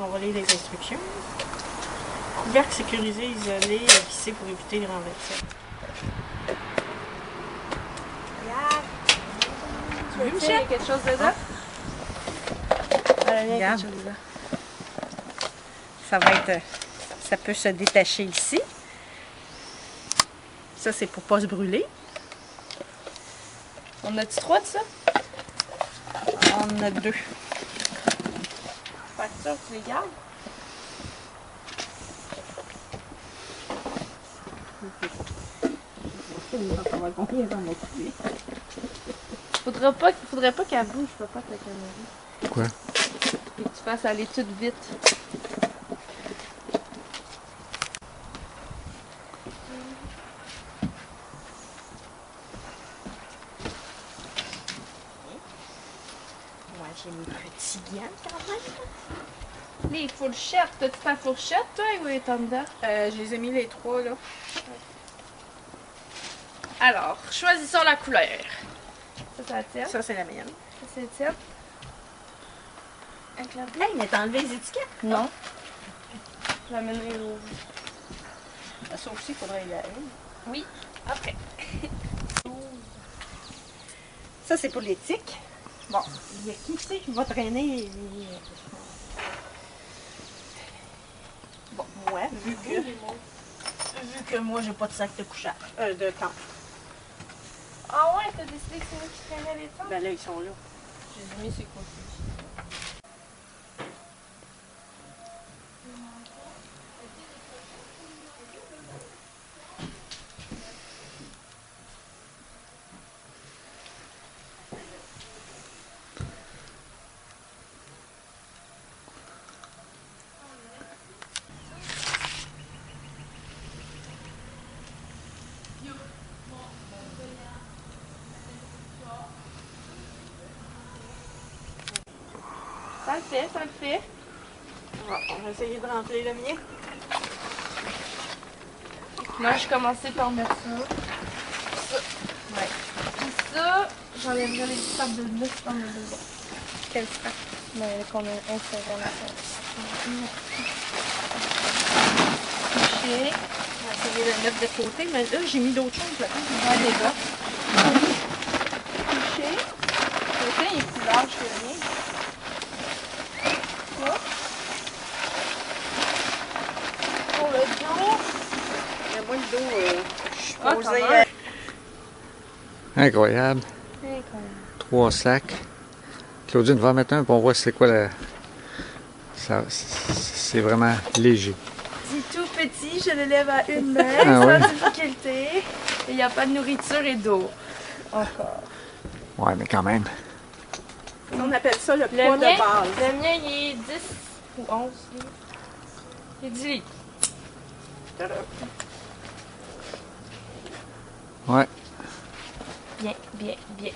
On va lire les instructions. Couvercle sécurisé, isolé, vissé pour éviter les renversants. Tu veux, Michel? Il y a quelque chose dedans? Regarde. Ça va être... Ça peut se détacher ici. Ça, c'est pour pas se brûler. On a-tu 3 de ça? On a 2. Fait ça, tu les gardes? Faudrait pas qu'elle bouge, papa, ta caméra. Pourquoi? Et que tu fasses aller tout vite. Moi, j'ai mes petits gants quand même. Les fourchettes. T'as-tu ta fourchette, toi, ou est en dedans? Je les ai mis les 3, là. Alors, choisissons la couleur. Ça, c'est la tienne. Ça, c'est la mienne. Ça, c'est la tienne. Avec la bleue. Hey, mais t'as enlevé les étiquettes? Non. Je l'amènerai au... Ça aussi, il faudrait y aller. Oui, après. Ça, c'est pour l'éthique. Bon, il y a qui sait qui va traîner? Bon, moi, vu que moi, j'ai pas de sac de couchage, de temps. Ah ouais, t'as décidé que c'est moi qui traînais les temps? Ben là, ils sont là. J'ai mis c'est quoi? Ça le fait, ça le fait. Bon, on va essayer de remplir le mien. Moi, je commençais par mettre ça. Ouais. Puis ça, j'enlèverai les sacs de bleu dans le besoin. Quel sac? Mais qu'on a inséré la Touché. On va essayer de le mettre de côté, mais là, j'ai mis d'autres choses là-dedans. Je vais aller là. Touché. Le il est plus large que le mien. Ça. Pour le dos. Mais moi, le dos, je suis Ah, posée. quand même. Incroyable. 3 sacs. Claudine va en mettre un pour voir c'est quoi la... C'est vraiment léger. Dit tout petit, je le lève à une main, Ah sans ouais? difficulté. Et il n'y a pas de nourriture et d'eau. Encore. Ouais, mais quand même. On appelle ça le Le poids mien, de base. le mien, il est 10 ou 11 livres. Il est 10 livres. Ouais. Bien, bien, bien.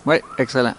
Ouais, excellent.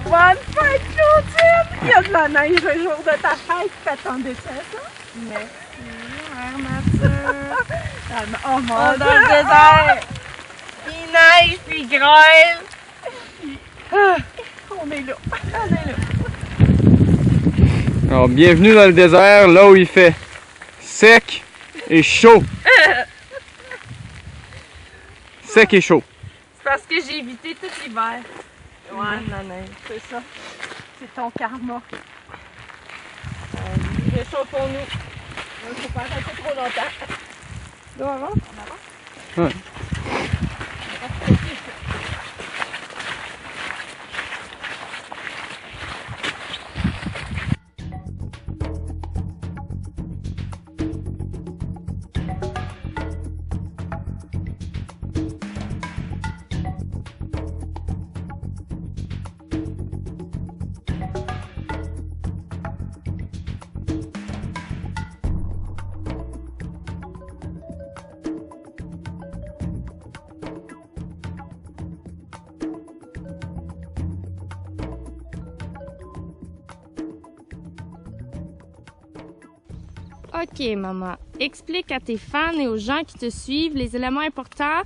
Bonne fête, Claudine! Il y a de la neige le jour de ta fête, t'attendais ça? Merci, mère nature. Oh mon Dans Dieu! le désert. Il neige, puis il grêle. On est là. Alors, bienvenue dans le désert, là où il fait sec et chaud. Sec et chaud. C'est parce que j'ai évité tout l'hiver. Ouais, La neige. c'est ça. C'est ton karma. Réchauffons-nous. Il faut pas arrêter trop longtemps. Là, avant? Ouais. Ok, maman. Explique à tes fans et aux gens qui te suivent les éléments importants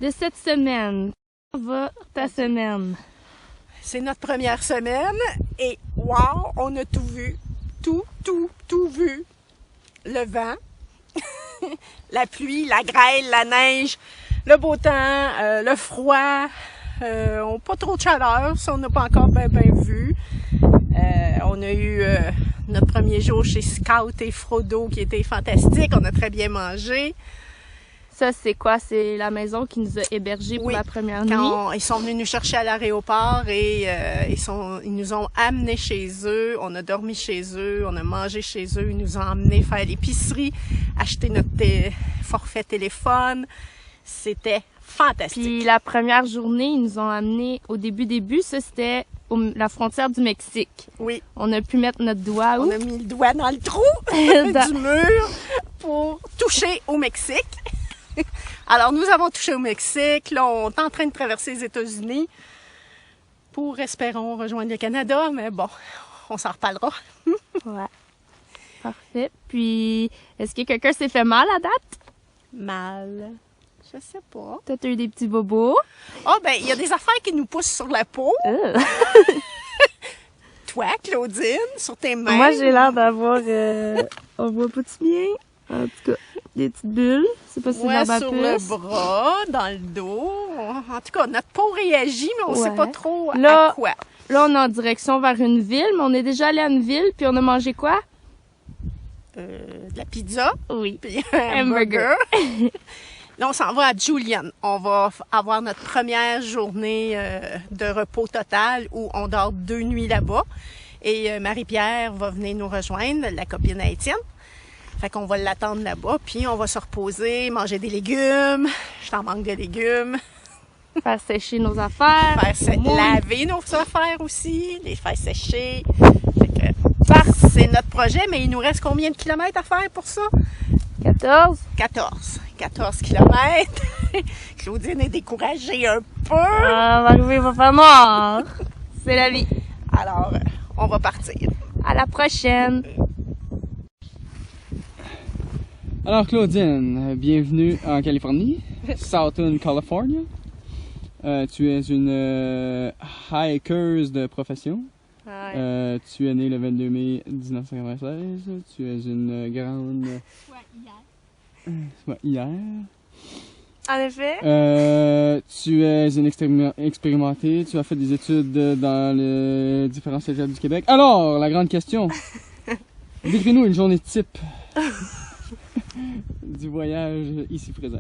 de cette semaine. Comment va ta semaine? C'est notre première semaine et wow, on a tout vu. Tout vu. Le vent, la pluie, la grêle, la neige, le beau temps, le froid. On n'a pas trop de chaleur, ça on n'a pas encore bien vu. On a eu notre premier jour chez Scout et Frodo qui était fantastique. On a très bien mangé. Ça, c'est quoi? C'est la maison qui nous a hébergés pour Oui, la première nuit? Ils sont venus nous chercher à l'aéroport et ils nous ont amenés chez eux. On a dormi chez eux, on a mangé chez eux. Ils nous ont emmenés faire l'épicerie, acheter notre forfait téléphone. C'était fantastique. Puis la première journée, ils nous ont amenés au début, ça c'était la frontière du Mexique. Oui, On a pu mettre notre doigt où? on a mis le doigt dans le trou Dans- du mur pour toucher au Mexique. Alors, nous avons touché au Mexique. Là, on est en train de traverser les États-Unis pour, espérons, rejoindre le Canada. Mais bon, on s'en reparlera. Ouais. Parfait. Puis, est-ce que quelqu'un s'est fait mal à date? Mal. Je sais pas. Toi, t'as eu des petits bobos? Ah, ben, il y a des affaires qui nous poussent sur la peau. Toi, Claudine, sur tes mains. Moi, j'ai l'air d'avoir... on voit pas-tu bien? En tout cas, des petites bulles. C'est pas si c'est Ouais, dans ma sur le puce. bras, dans le dos. En tout cas, notre peau réagit, mais on sait Ouais. pas trop Là- à quoi. Là, on est en direction vers une ville, mais on est déjà allé à une ville, puis on a mangé quoi? De la pizza, Oui. puis un Hamburger. hamburger. Là, on s'en va à Julian. On va avoir notre première journée de repos total où on dort 2 nuits là-bas. Et Marie-Pierre va venir nous rejoindre, la copine à Étienne. Fait qu'on va l'attendre là-bas, puis on va se reposer, manger des légumes. Je t'en manque de légumes. Faire sécher nos affaires. Laver nos affaires aussi, les faire sécher. Fait que, c'est notre projet, mais il nous reste combien de kilomètres à faire pour ça? 14. 14 kilomètres. Claudine est découragée un peu. On va arriver, il va faire noir. C'est la vie. Alors, on va partir. À la prochaine. Alors Claudine, bienvenue en Californie, Southern California. Tu es une hikeuse de profession. Tu es née le 22 mai 1996. Tu es une grande... Ouais, hier. En effet. Tu es une expérimentée. Tu as fait des études dans les différents cégeps du Québec. Alors, la grande question. Décris-nous une journée type du voyage ici présent.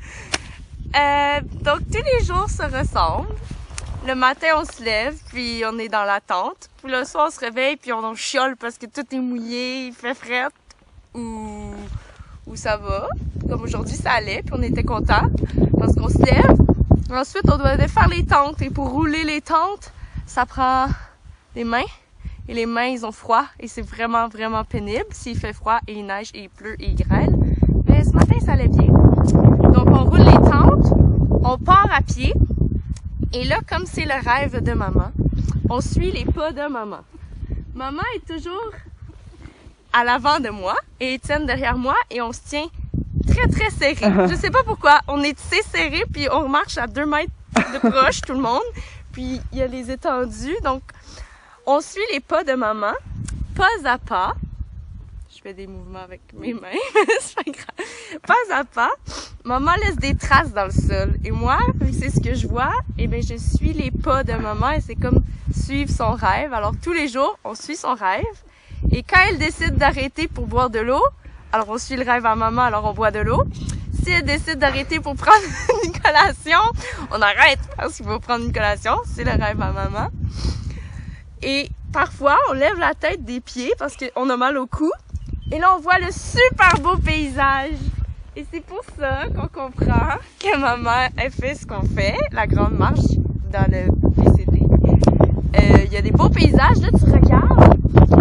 Donc, tous les jours se ressemblent. Le matin, on se lève, puis on est dans la tente. Puis le soir, on se réveille, puis on chiole parce que tout est mouillé, il fait fret. Ou ça va. Comme aujourd'hui, ça allait, puis on était contents parce qu'on se lève. Ensuite, on doit défaire les tentes. Et pour rouler les tentes, ça prend des mains. Et les mains, ils ont froid. Et c'est vraiment, vraiment pénible. S'il fait froid, et il neige, et il pleut, et il grêle. Mais ce matin, ça allait bien. Donc, on roule les tentes. On part à pied. Et là, comme c'est le rêve de maman, on suit les pas de maman. Maman est toujours à l'avant de moi et Étienne derrière moi et on se tient très très serré. Je sais pas pourquoi, on est tissés serrés puis on marche à 2 mètres de proche tout le monde. Puis il y a les étendues, donc on suit les pas de maman, pas à pas. Je fais des mouvements avec mes mains, mais c'est pas grave. Pas à pas, maman laisse des traces dans le sol. Et moi, vu que c'est ce que je vois, eh bien, je suis les pas de maman et c'est comme suivre son rêve. Alors, tous les jours, on suit son rêve. Et quand elle décide d'arrêter pour boire de l'eau, alors on suit le rêve à maman, alors on boit de l'eau. Si elle décide d'arrêter pour prendre une collation, on arrête parce qu'il faut prendre une collation. C'est le rêve à maman. Et parfois, on lève la tête des pieds parce qu'on a mal au cou. Et là, on voit le super beau paysage. Et c'est pour ça qu'on comprend que maman, elle fait ce qu'on fait, la grande marche dans le PCT. Il y a des beaux paysages, là, tu regardes,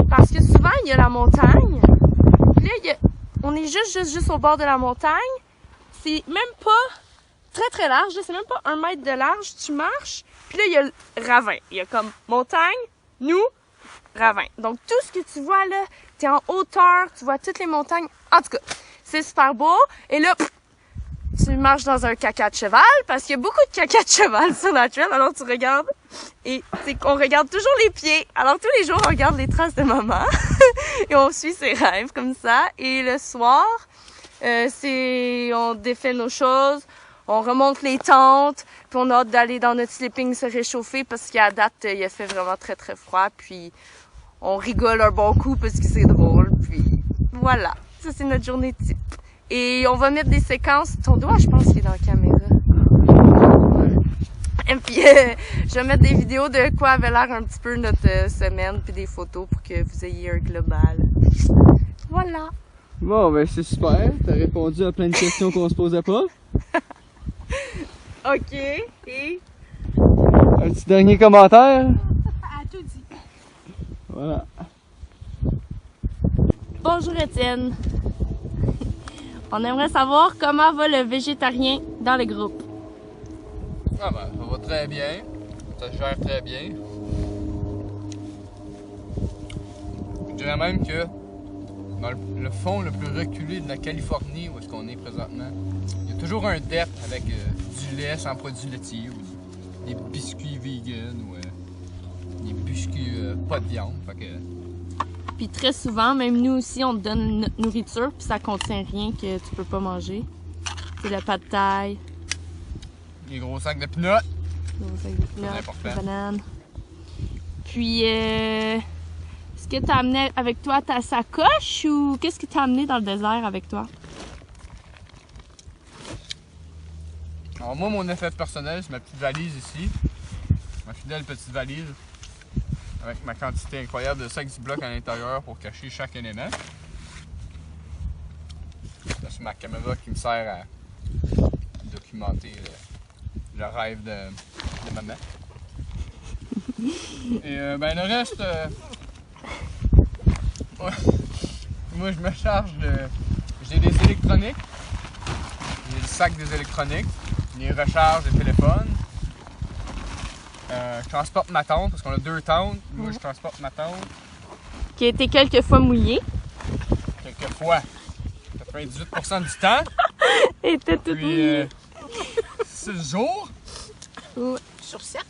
parce que souvent, il y a la montagne. Puis là, on est juste au bord de la montagne. C'est même pas très, très large, là, c'est même pas 1 mètre de large. Tu marches, puis là, il y a le ravin. Il y a comme montagne, nous, ravin. Donc, tout ce que tu vois là, t'es en hauteur, tu vois toutes les montagnes. En tout cas, c'est super beau. Et là, tu marches dans un caca de cheval, parce qu'il y a beaucoup de caca de cheval sur la trail. Alors, tu regardes, et on regarde toujours les pieds. Alors, tous les jours, on regarde les traces de maman. Et on suit ses rêves comme ça. Et le soir, on défait nos choses, on remonte les tentes, puis on a hâte d'aller dans notre sleeping se réchauffer, parce qu'à date, il a fait vraiment très, très froid. Puis, on rigole un bon coup parce que c'est drôle, puis voilà. Ça, c'est notre journée type. Et on va mettre des séquences. Ton doigt, je pense qu'il est dans la caméra. Et puis, je vais mettre des vidéos de quoi avait l'air un petit peu notre semaine, puis des photos pour que vous ayez un global. Voilà. Bon, ben c'est super. T'as répondu à plein de questions qu'on se posait pas. OK. Et? Un petit dernier commentaire? À tout dit. Voilà. Bonjour Étienne. On aimerait savoir comment va le végétarien dans le groupe. Ah ben, ça va très bien. Ça se gère très bien. Je dirais même que dans le fond le plus reculé de la Californie, où est-ce qu'on est présentement, il y a toujours un DEP avec du lait sans produits laitiers, ou des biscuits vegan, ou des biscuits pas de viande. Fait que... Puis très souvent, même nous aussi, on te donne notre nourriture, puis ça contient rien que tu peux pas manger. C'est le pad thai, Les gros sacs de peanuts. le sac de peanuts, C'est important. les bananes. Puis, est-ce que t'as amené avec toi ta sacoche ou qu'est-ce que t'as amené dans le désert avec toi? Alors moi, mon effet personnel, c'est ma petite valise ici. Ma fidèle petite valise. Avec ma quantité incroyable de sacs Ziploc à l'intérieur pour cacher chaque élément. Là, c'est ma caméra qui me sert à documenter le rêve de maman. Et ben le reste, moi je me charge de... J'ai des électroniques, j'ai le sac des électroniques, les recharges des téléphones. Je transporte ma tente parce qu'on a 2 tentes. Moi je transporte ma tente. Qui a été quelques fois mouillée. Quelques fois. 98% du temps. Et était toute mouillée. Puis 6 jours. Ouais. Sur 7.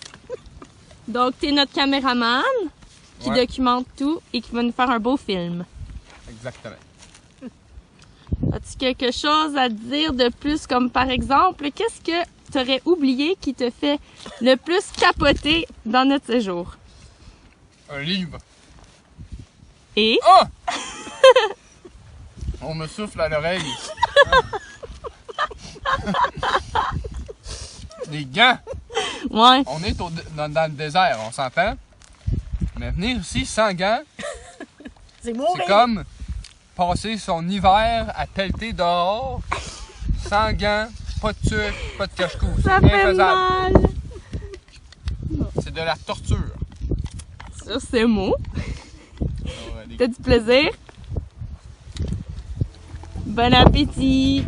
Donc, t'es notre caméraman qui Ouais. documente tout et qui va nous faire un beau film. Exactement. As-tu quelque chose à dire de plus, comme par exemple, qu'est-ce que tu aurais oublié qui te fait le plus capoter dans notre séjour? Un livre. Et? Ah! On me souffle à l'oreille. Les gants. Ouais. On est dans le désert, on s'entend. Mais venir ici sans gants, C'est mourir. c'est comme passer son hiver à pelleter dehors, sans gants, pas de tuque, pas de cache-cou. Ça C'est fait infaisable. mal. C'est de la torture. Sur ces mots, Alors, t'as du plaisir? Bon appétit!